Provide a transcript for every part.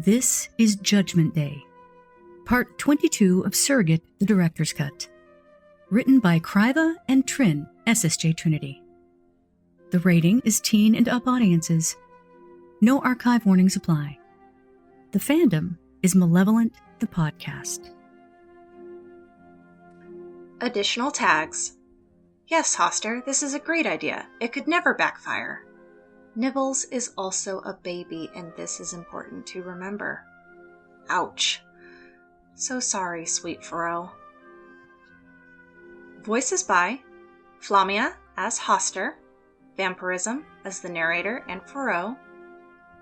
This is Judgment Day, Part 22 of Surrogate, the Director's Cut. Written by Kraiva and Trin, SSJTrinity. The rating is teen and up audiences. No archive warnings apply. The fandom is Malevolent, the podcast. Additional tags. Yes, Hastur, this is a great idea. It could never backfire. Nibbles is also a baby, and this is important to remember. Ouch. So sorry, sweet Faroe. Voices by Flamia as Hastur, Vmprsm as the narrator and Faroe,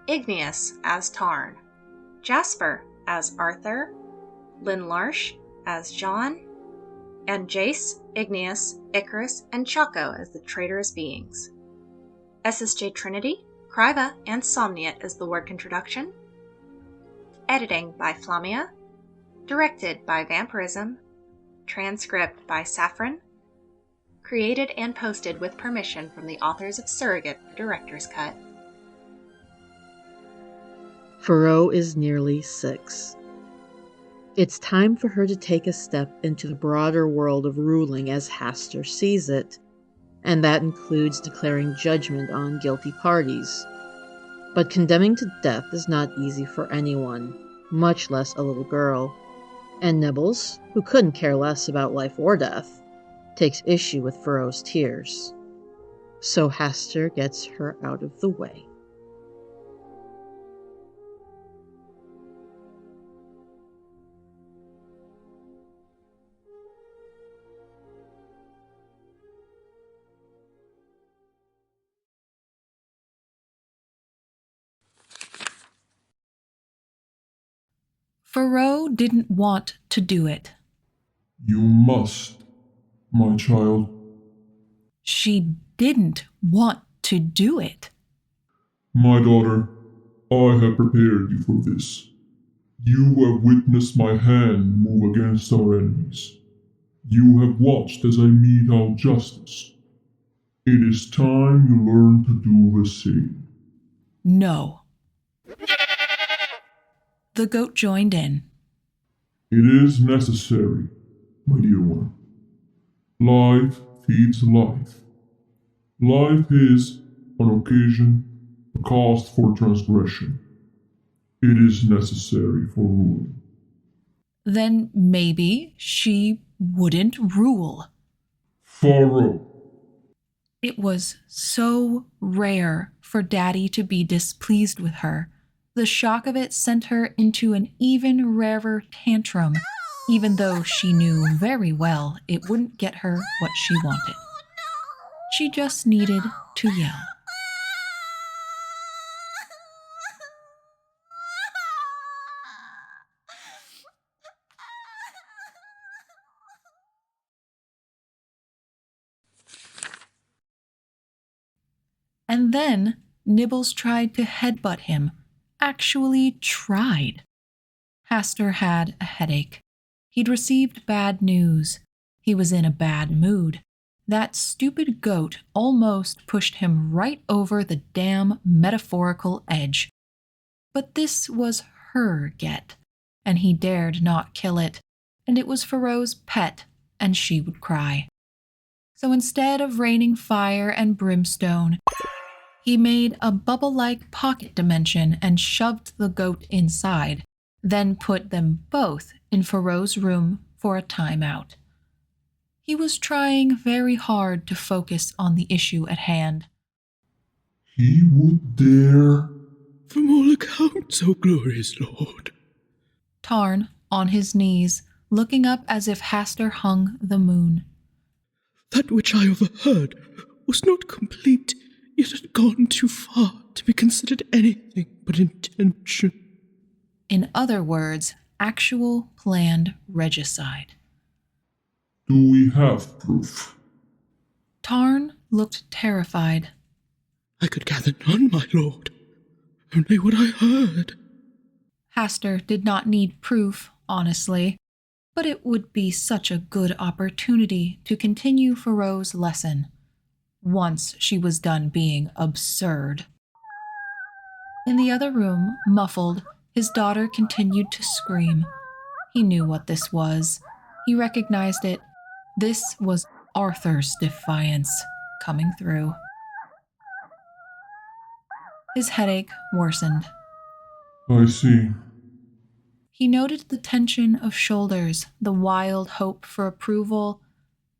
Igneous as Tarn, Jasper as Arthur, LynnLarsh as John, and Jace, Igneous, Icarus, and Choco as the Traitors beings. SSJTrinity, Kraiva, and Somniate as the work introduction. Editing by Flamia. Directed by Vmprsm. Transcript by Saffron. Created and posted with permission from the authors of Surrogate, the Director's Cut. Faroe is nearly 6. It's time for her to take a step into the broader world of ruling as Hastur sees it, and that includes declaring judgment on guilty parties. But condemning to death is not easy for anyone, much less a little girl. And Nibbles, who couldn't care less about life or death, takes issue with Faroe's tears. So Hastur gets her out of the way. Faroe didn't want to do it. You must, my child. She didn't want to do it. My daughter, I have prepared you for this. You have witnessed my hand move against our enemies. You have watched as I mete out justice. It is time you learn to do the same. No. The goat joined in. It is necessary, my dear one. Life feeds life. Life is, on occasion, a cause for transgression. It is necessary for ruling. Then maybe she wouldn't rule. Faroe. It was so rare for Daddy to be displeased with her. The shock of it sent her into an even rarer tantrum, even though she knew very well it wouldn't get her what she wanted. She just needed to yell. And then Nibbles tried to headbutt him. Actually tried. Hastur had a headache. He'd received bad news. He was in a bad mood. That stupid goat almost pushed him right over the damn metaphorical edge. But this was her get, and he dared not kill it, and it was Faroe's pet, and she would cry. So instead of raining fire and brimstone, he made a bubble-like pocket dimension and shoved the goat inside, then put them both in Faroe's room for a timeout. He was trying very hard to focus on the issue at hand. He would dare? From all accounts, O glorious lord. Tarn, on his knees, looking up as if Hastur hung the moon. That which I overheard was not complete. It had gone too far to be considered anything but intention. In other words, actual planned regicide. Do we have proof? Tarn looked terrified. I could gather none, my lord. Only what I heard. Hastur did not need proof, honestly, but it would be such a good opportunity to continue Faroe's lesson. Once she was done being absurd. In the other room, muffled, His daughter continued to scream. He knew what this was. He recognized it. This was Arthur's defiance coming through. His headache worsened. I see. He noted the tension of shoulders, the wild hope for approval.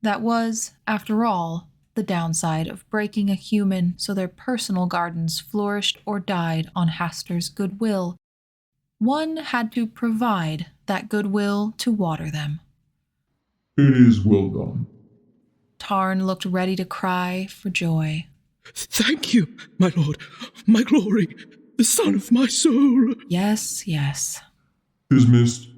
That was, after all, the downside of breaking a human so their personal gardens flourished or died on Hastur's goodwill. One had to provide that goodwill to water them. It is well done. Tarn looked ready to cry for joy. Thank you, my lord, my glory, the son of my soul. Yes, yes. Dismissed.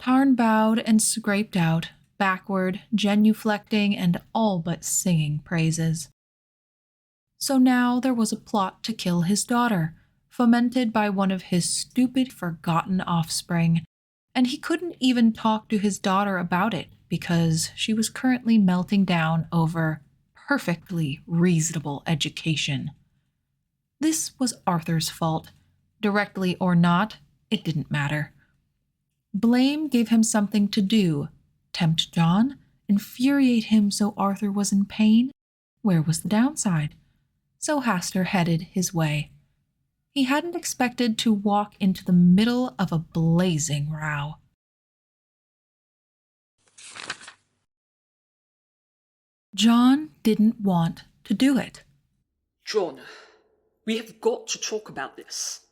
Tarn bowed and scraped out, backward, genuflecting and all but singing praises. So now there was a plot to kill his daughter, fomented by one of his stupid, forgotten offspring, and he couldn't even talk to his daughter about it because she was currently melting down over perfectly reasonable education. This was Arthur's fault. Directly or not, it didn't matter. Blame gave him something to do. Tempt John? Infuriate him so Arthur was in pain? Where was the downside? So Hastur headed his way. He hadn't expected to walk into the middle of a blazing row. John didn't want to do it. John, we have got to talk about this.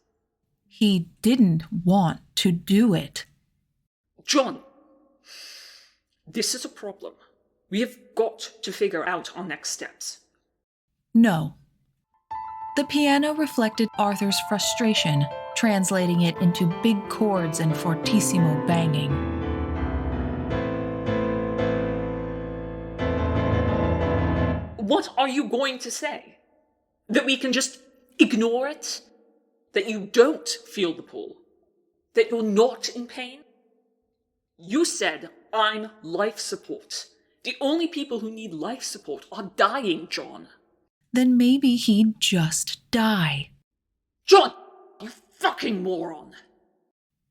He didn't want to do it. John, this is a problem. We have got to figure out our next steps. No. The piano reflected Arthur's frustration, translating it into big chords and fortissimo banging. What are you going to say? That we can just ignore it? That you don't feel the pull? That you're not in pain? You said, I'm life support. The only people who need life support are dying, John. Then maybe he'd just die. John, you fucking moron.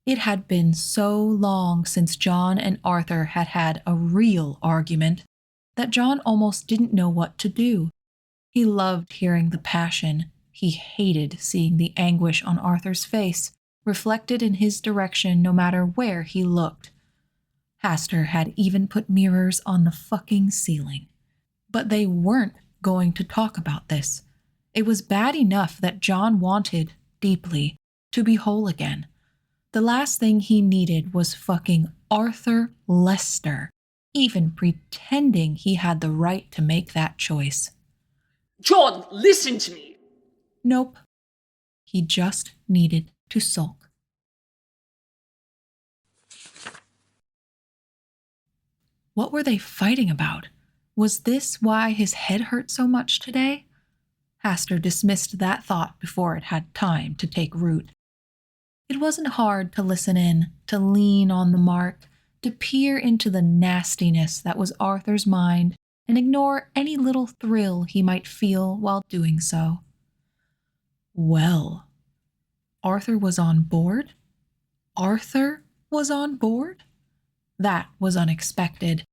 It had been so long since John and Arthur had had a real argument that John almost didn't know what to do. He loved hearing the passion. He hated seeing the anguish on Arthur's face, reflected in his direction no matter where he looked. Hastur had even put mirrors on the fucking ceiling. But they weren't going to talk about this. It was bad enough that John wanted, deeply, to be whole again. The last thing he needed was fucking Arthur Lester, even pretending he had the right to make that choice. John, listen to me! Nope. He just needed to sulk. What were they fighting about? Was this why his head hurt so much today? Hastur dismissed that thought before it had time to take root. It wasn't hard to listen in, to lean on the mark, to peer into the nastiness that was Arthur's mind and ignore any little thrill he might feel while doing so. Well, Arthur was on board? Arthur was on board? That was unexpected.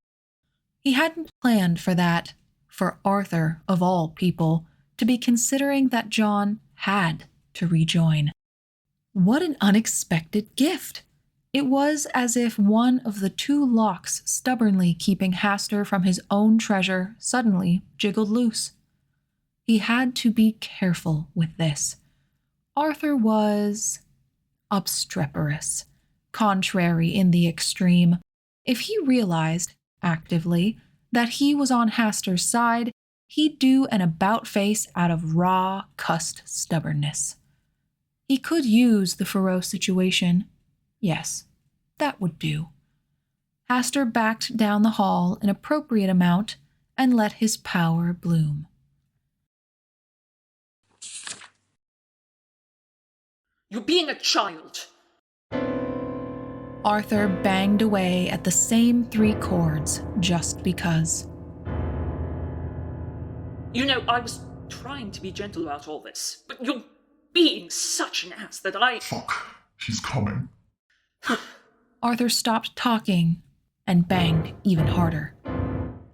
He hadn't planned for that, for Arthur, of all people, to be considering that John had to rejoin. What an unexpected gift! It was as if one of the two locks stubbornly keeping Hastur from his own treasure suddenly jiggled loose. He had to be careful with this. Arthur was obstreperous, contrary in the extreme. If he realized, actively, that he was on Hastur's side, he'd do an about-face out of raw, cussed stubbornness. He could use the Faroe situation. Yes, that would do. Hastur backed down the hall an appropriate amount and let his power bloom. You're being a child. Arthur banged away at the same 3 chords just because. You know, I was trying to be gentle about all this, but you're being such an ass that I... Fuck. She's coming. Arthur stopped talking and banged even harder.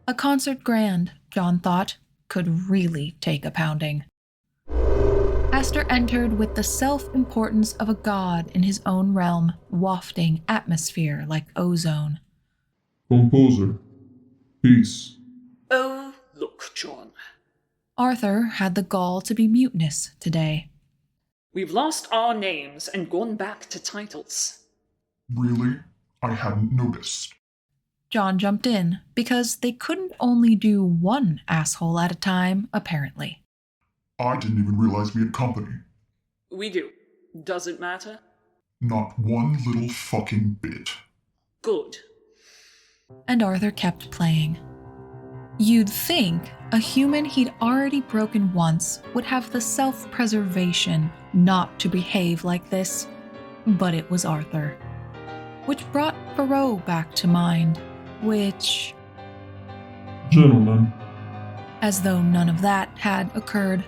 A concert grand, John thought, could really take a pounding. Hastur entered with the self-importance of a god in his own realm, wafting atmosphere like ozone. Composer. Peace. Oh, look, John. Arthur had the gall to be mutinous today. We've lost our names and gone back to titles. Really? I hadn't noticed. John jumped in, because they couldn't only do one asshole at a time, apparently. I didn't even realize we had company. We do. Does it matter? Not one little fucking bit. Good. And Arthur kept playing. You'd think a human he'd already broken once would have the self-preservation not to behave like this, but it was Arthur. Which brought Faroe back to mind, which... Gentlemen, As though none of that had occurred.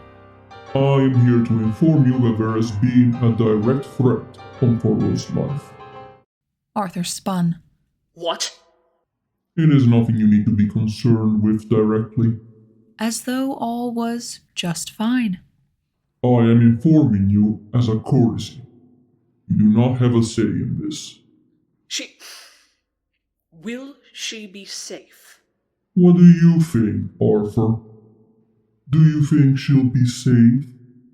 I am here to inform you that there has been a direct threat on Faroe's life. Arthur spun. What? It is nothing you need to be concerned with directly. As though all was just fine. I am informing you as a courtesy. You do not have a say in this. Will she be safe? What do you think, Arthur? Do you think she'll be safe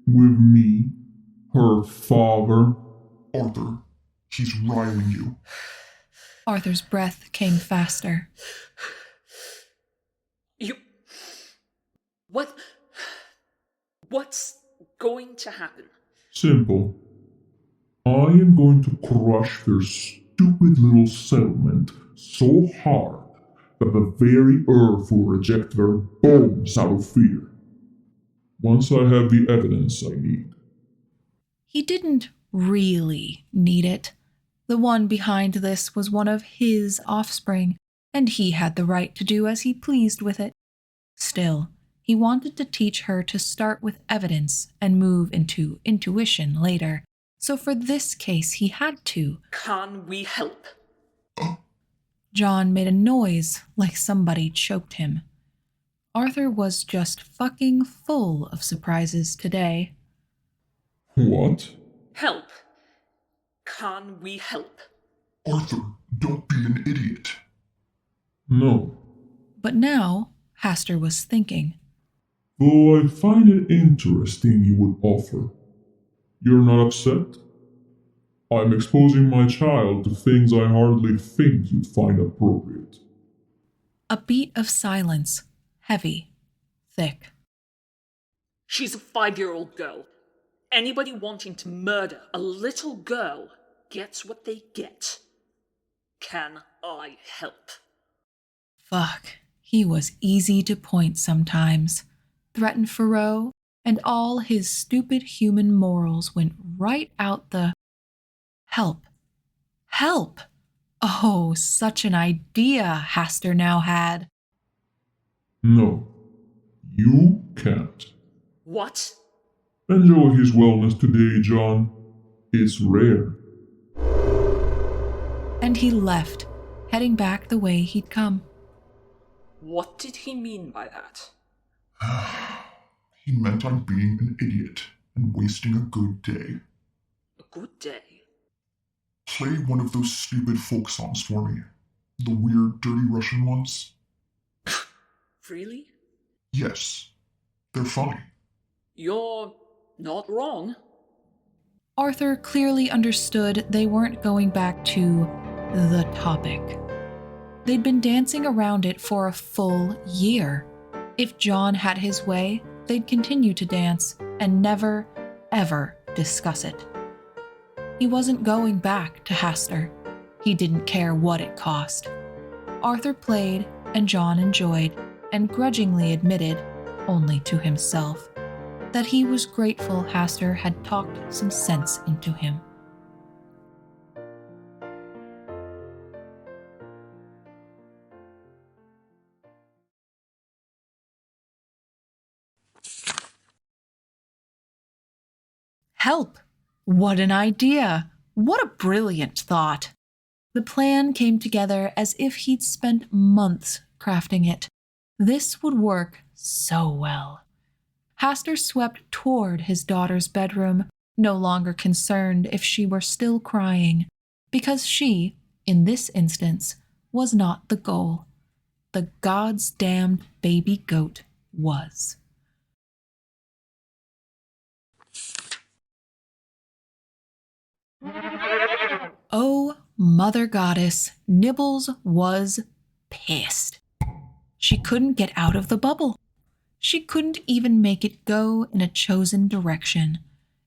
with me, her father? Arthur, he's riling you. Arthur's breath came faster. What's going to happen? Simple. I am going to crush their stupid little settlement so hard that the very earth will reject their bones out of fear. Once I have the evidence I need. He didn't really need it. The one behind this was one of his offspring, and he had the right to do as he pleased with it. Still, he wanted to teach her to start with evidence and move into intuition later, so for this case he had to. Can we help? John made a noise like somebody choked him. Arthur was just fucking full of surprises today. What? Help. Can we help? Arthur, don't be an idiot. No. But now, Hastur was thinking. Though I find it interesting you would offer. You're not upset? I'm exposing my child to things I hardly think you'd find appropriate. A beat of silence, heavy, thick. She's a 5-year-old girl. Anybody wanting to murder a little girl gets what they get. Can I help? Fuck, he was easy to point sometimes. Threatened Faroe, and all his stupid human morals went right out the... Help. Help! Oh, such an idea Hastur now had. No, you can't. What? Enjoy his wellness today, John. It's rare. And he left, heading back the way he'd come. What did he mean by that? He meant I'm being an idiot and wasting a good day. A good day? Play one of those stupid folk songs for me. The weird, dirty Russian ones. Really? Yes. They're funny. You're not wrong. Arthur clearly understood they weren't going back to the topic. They'd been dancing around it for a full year. If John had his way, they'd continue to dance and never, ever discuss it. He wasn't going back to Hastur. He didn't care what it cost. Arthur played, and John enjoyed, and grudgingly admitted, only to himself, that he was grateful Hastur had talked some sense into him. Help! What an idea! What a brilliant thought. The plan came together as if he'd spent months crafting it. This would work so well. Hastur swept toward his daughter's bedroom, no longer concerned if she were still crying, because she, in this instance, was not the goal. The god's damned baby goat was. Oh, Mother Goddess, Nibbles was pissed. She couldn't get out of the bubble. She couldn't even make it go in a chosen direction.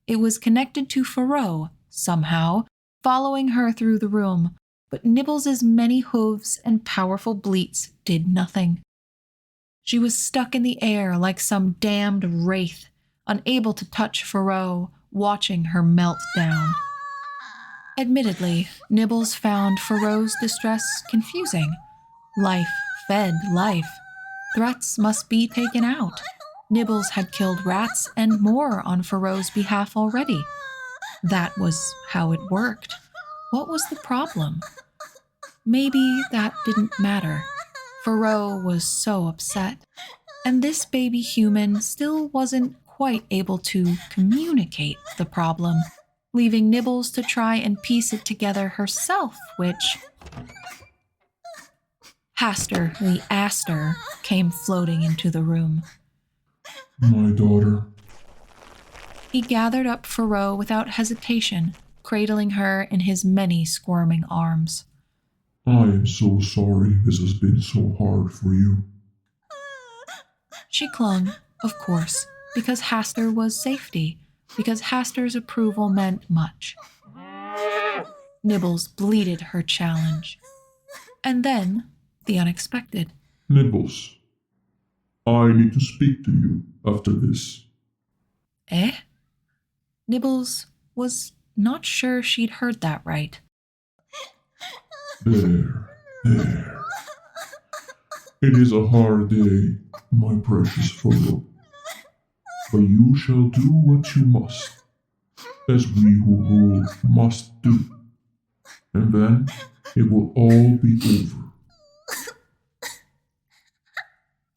It was connected to Faroe, somehow, following her through the room, but Nibbles' many hooves and powerful bleats did nothing. She was stuck in the air like some damned wraith, unable to touch Faroe, watching her melt down. Admittedly, Nibbles found Faroe's distress confusing. Life fed life. Threats must be taken out. Nibbles had killed rats and more on Faroe's behalf already. That was how it worked. What was the problem? Maybe that didn't matter. Faroe was so upset. And this baby human still wasn't quite able to communicate the problem, leaving Nibbles to try and piece it together herself, which... Hastur, the Aster, came floating into the room. My daughter. He gathered up Faroe without hesitation, cradling her in his many squirming arms. I am so sorry this has been so hard for you. She clung, of course, because Hastur was safety, because Hastur's approval meant much. Nibbles bleated her challenge. And then, the unexpected. Nibbles, I need to speak to you after this. Eh? Nibbles was not sure she'd heard that right. There. It is a hard day, my precious Faroe. But you shall do what you must, as we who rule must do. And then it will all be over.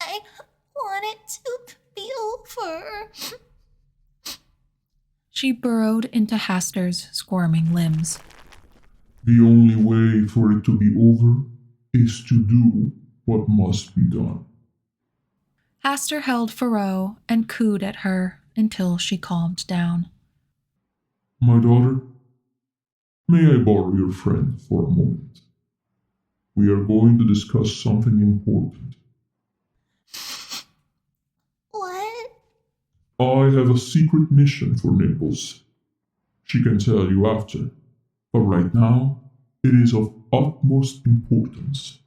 I want it to be over. She burrowed into Hastur's squirming limbs. The only way for it to be over is to do what must be done. Hastur held Faroe and cooed at her until she calmed down. My daughter, may I borrow your friend for a moment? We are going to discuss something important. What? I have a secret mission for Nibbles. She can tell you after, but right now, it is of utmost importance.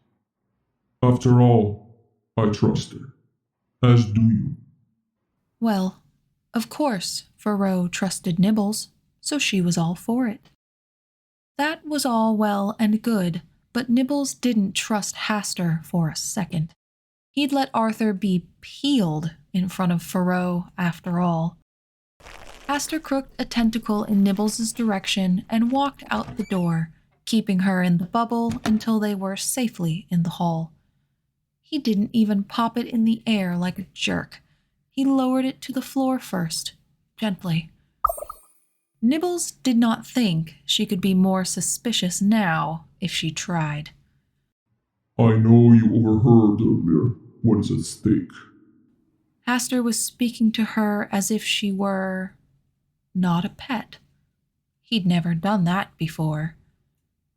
After all, I trust her, as do you. Well, of course, Faroe trusted Nibbles, so she was all for it. That was all well and good, but Nibbles didn't trust Hastur for a second. He'd let Arthur be peeled in front of Faroe after all. Hastur crooked a tentacle in Nibbles' direction and walked out the door, keeping her in the bubble until they were safely in the hall. He didn't even pop it in the air like a jerk. He lowered it to the floor first, gently. Nibbles did not think she could be more suspicious now if she tried. I know you overheard earlier what is at stake. Hastur was speaking to her as if she were not a pet. He'd never done that before.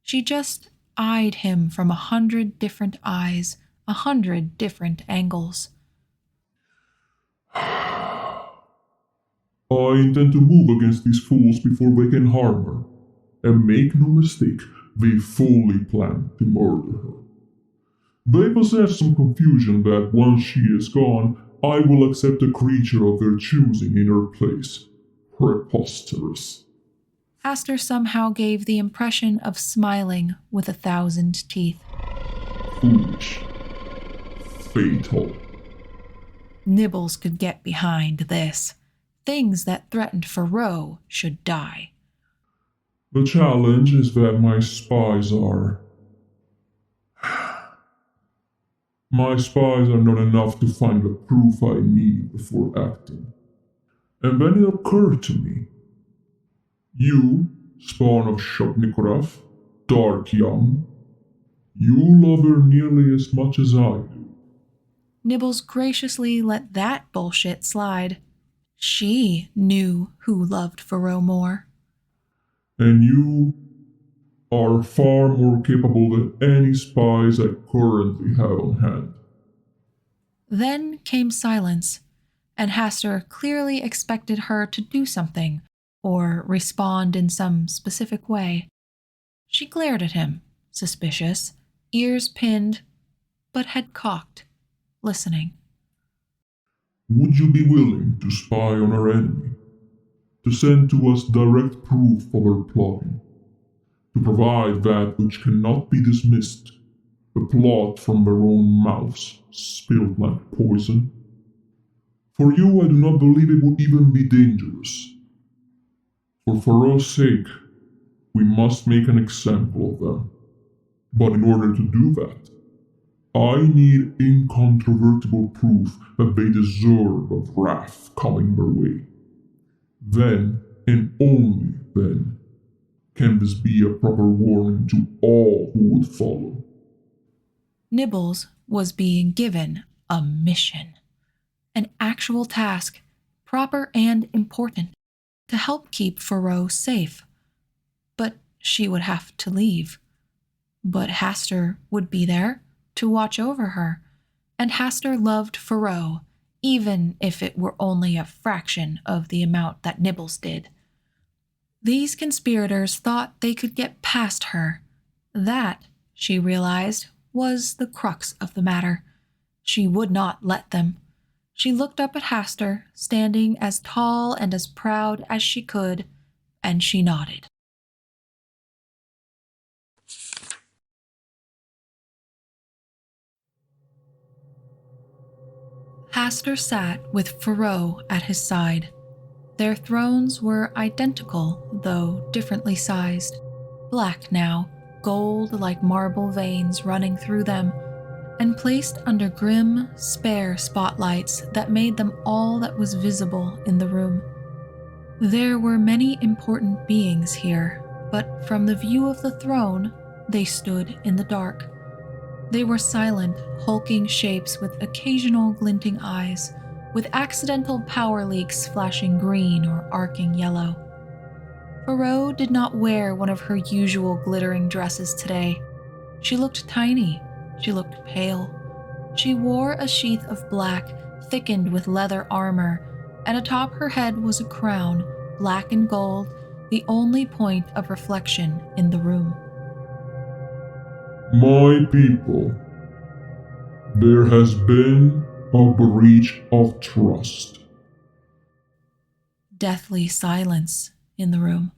She just eyed him from 100 different eyes, 100 different angles. I intend to move against these fools before they can harm her. And make no mistake, they fully plan to murder her. They possess some confusion that once she is gone, I will accept a creature of their choosing in her place. Preposterous. Hastur somehow gave the impression of smiling with 1,000 teeth. Foolish. Fatal. Nibbles could get behind this. Things that threatened Faroe should die. The challenge is that my spies are... My spies are not enough to find the proof I need before acting. And then it occurred to me. You, spawn of Shopnikorov, dark young, you love her nearly as much as I do. Nibbles graciously let that bullshit slide. She knew who loved Faroe more. And you are far more capable than any spies I currently have on hand. Then came silence, and Hastur clearly expected her to do something or respond in some specific way. She glared at him, suspicious, ears pinned, but head cocked, listening. Would you be willing to spy on our enemy? To send to us direct proof of our plotting? To provide that which cannot be dismissed, the plot from their own mouths, spilled like poison? For you, I do not believe it would even be dangerous. For Faroe's sake, we must make an example of them. But in order to do that, I need incontrovertible proof that they deserve of wrath coming their way. Then, and only then, can this be a proper warning to all who would follow. Nibbles was being given a mission, an actual task, proper and important, to help keep Faroe safe. But she would have to leave. But Hastur would be there to watch over her, and Hastur loved Faroe, even if it were only a fraction of the amount that Nibbles did. These conspirators thought they could get past her. That, she realized, was the crux of the matter. She would not let them. She looked up at Hastur, standing as tall and as proud as she could, and she nodded. Hastur sat with Faroe at his side. Their thrones were identical, though differently sized. Black now, gold like marble veins running through them, and placed under grim, spare spotlights that made them all that was visible in the room. There were many important beings here, but from the view of the throne, they stood in the dark. They were silent, hulking shapes with occasional glinting eyes, with accidental power leaks flashing green or arcing yellow. Faroe did not wear one of her usual glittering dresses today. She looked tiny. She looked pale. She wore a sheath of black, thickened with leather armor, and atop her head was a crown, black and gold, the only point of reflection in the room. My people, there has been a breach of trust. Deathly silence in the room.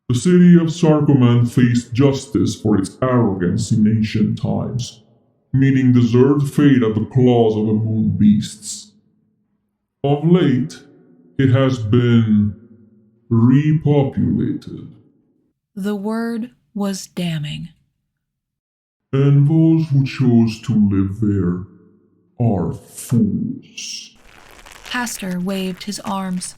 The city of Sarkoman faced justice for its arrogance in ancient times, meeting deserved fate at the claws of the moon beasts. Of late, it has been repopulated. The word was damning. And those who chose to live there are fools. Hastur waved his arms.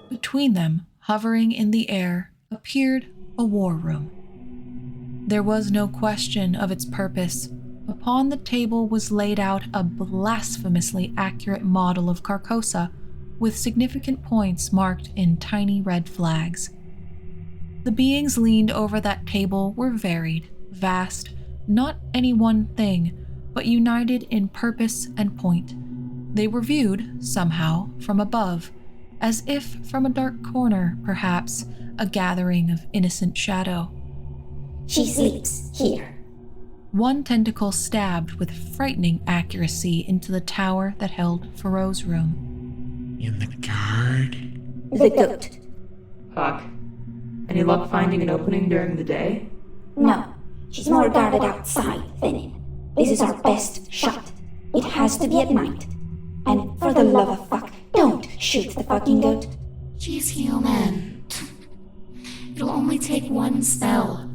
Between them, hovering in the air, appeared a war room. There was no question of its purpose. Upon the table was laid out a blasphemously accurate model of Carcosa, with significant points marked in tiny red flags. The beings leaned over that table were varied, vast, not any one thing, but united in purpose and point. They were viewed, somehow, from above, as if from a dark corner, perhaps, a gathering of innocent shadow. She sleeps here. One tentacle stabbed with frightening accuracy into the tower that held Faroe's room. In the guard? The goat. Fuck. Any luck finding an opening during the day? No, she's more guarded outside than in. This is our best shot. It has to be at night. And for the love of fuck, don't shoot the fucking goat. She's human. It'll only take one spell.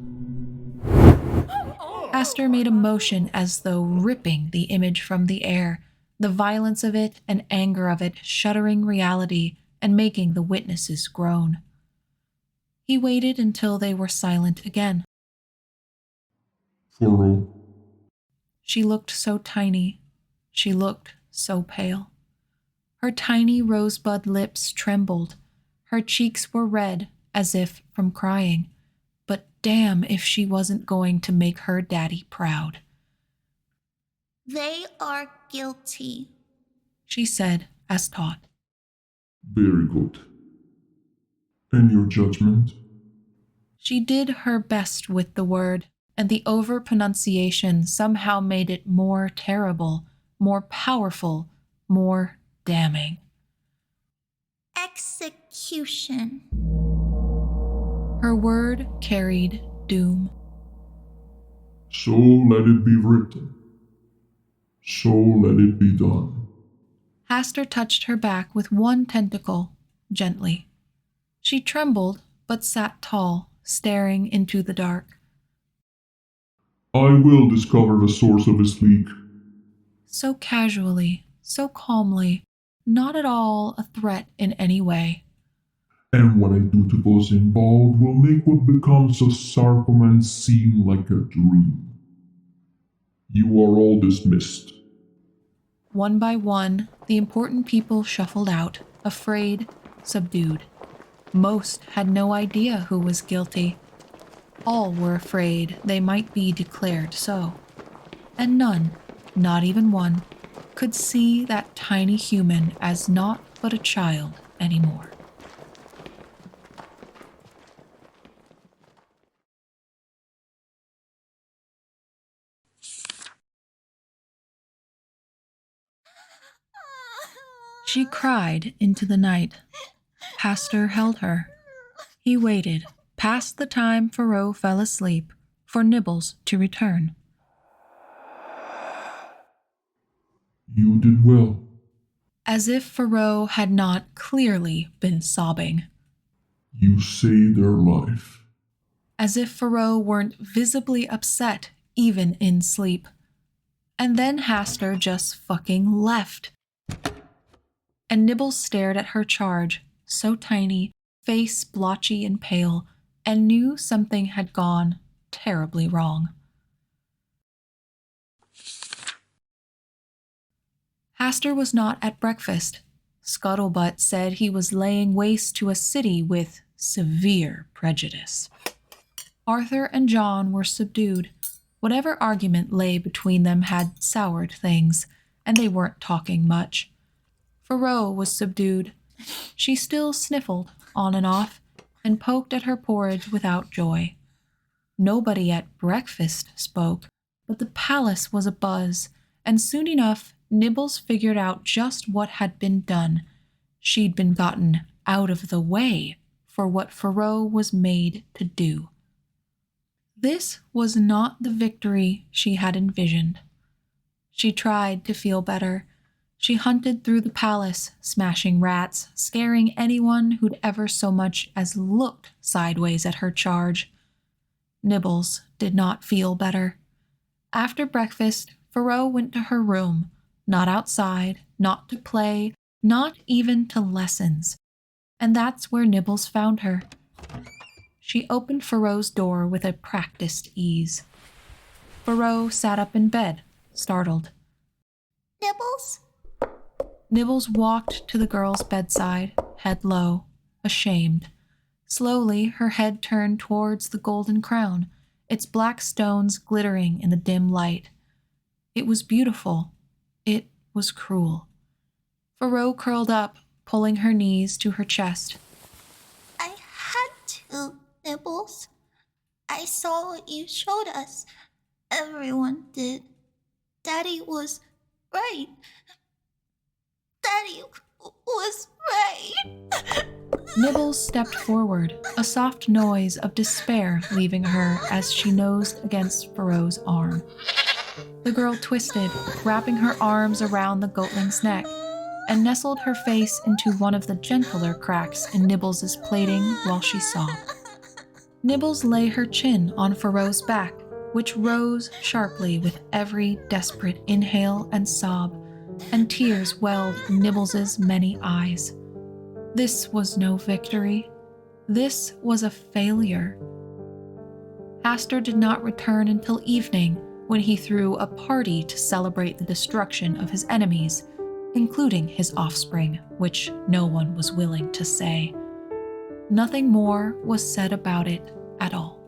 Hastur made a motion as though ripping the image from the air, the violence of it and anger of it shuddering reality and making the witnesses groan. He waited until they were silent again. Faroe. She looked so tiny. She looked so pale. Her tiny rosebud lips trembled. Her cheeks were red, as if from crying. But damn if she wasn't going to make her daddy proud. They are guilty, she said, as taught. Very good. And your judgment? She did her best with the word, and the over-pronunciation somehow made it more terrible, more powerful, more damning. Execution. Her word carried doom. So let it be written. So let it be done. Hastur touched her back with one tentacle, gently. She trembled, but sat tall, staring into the dark. I will discover the source of his leak. So casually, so calmly, not at all a threat in any way. And what I do to those involved will make what becomes of Sarkoman seem like a dream. You are all dismissed. One by one, the important people shuffled out, afraid, subdued. Most had no idea who was guilty. All were afraid they might be declared so. And none, not even one, could see that tiny human as naught but a child anymore. She cried into the night. Hastur held her. He waited, past the time Faroe fell asleep, for Nibbles to return. You did well. As if Faroe had not clearly been sobbing. You saved their life. As if Faroe weren't visibly upset, even in sleep. And then Hastur just fucking left. And Nibbles stared at her charge, so tiny, face blotchy and pale, and knew something had gone terribly wrong. Hastur was not at breakfast. Scuttlebutt said he was laying waste to a city with severe prejudice. Arthur and John were subdued. Whatever argument lay between them had soured things, and they weren't talking much. Faroe was subdued. She still sniffled, on and off, and poked at her porridge without joy. Nobody at breakfast spoke, but the palace was abuzz, and soon enough Nibbles figured out just what had been done. She'd been gotten out of the way for what Faroe was made to do. This was not the victory she had envisioned. She tried to feel better. She hunted through the palace, smashing rats, scaring anyone who'd ever so much as looked sideways at her charge. Nibbles did not feel better. After breakfast, Faroe went to her room, not outside, not to play, not even to lessons. And that's where Nibbles found her. She opened Faroe's door with a practiced ease. Faroe sat up in bed, startled. Nibbles? Nibbles walked to the girl's bedside, head low, ashamed. Slowly, her head turned towards the golden crown, its black stones glittering in the dim light. It was beautiful. It was cruel. Faroe curled up, pulling her knees to her chest. I had to, Nibbles. I saw what you showed us. Everyone did. Daddy was right. Daddy was right. Nibbles stepped forward, a soft noise of despair leaving her as she nosed against Faroe's arm. The girl twisted, wrapping her arms around the goatling's neck, and nestled her face into one of the gentler cracks in Nibbles' plating while she sobbed. Nibbles lay her chin on Faroe's back, which rose sharply with every desperate inhale and sob, and tears welled in Nibbles's many eyes. This was no victory. This was a failure. Hastur did not return until evening, when he threw a party to celebrate the destruction of his enemies, including his offspring, which no one was willing to say. Nothing more was said about it at all.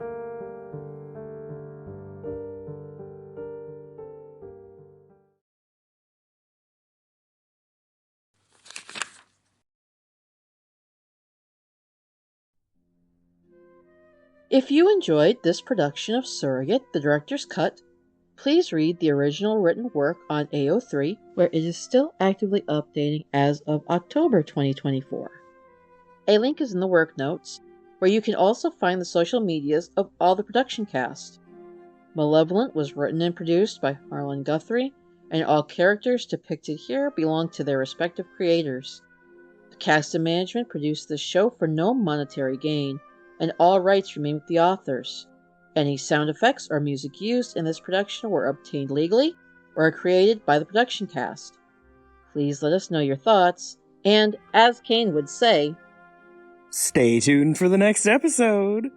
If you enjoyed this production of Surrogate, the Director's Cut, please read the original written work on AO3, where it is still actively updating as of October 2024. A link is in the work notes, where you can also find the social medias of all the production cast. Malevolent was written and produced by Harlan Guthrie, and all characters depicted here belong to their respective creators. The cast and management produced this show for no monetary gain, and all rights remain with the authors. Any sound effects or music used in this production were obtained legally or are created by the production cast. Please let us know your thoughts, and as Kane would say, stay tuned for the next episode!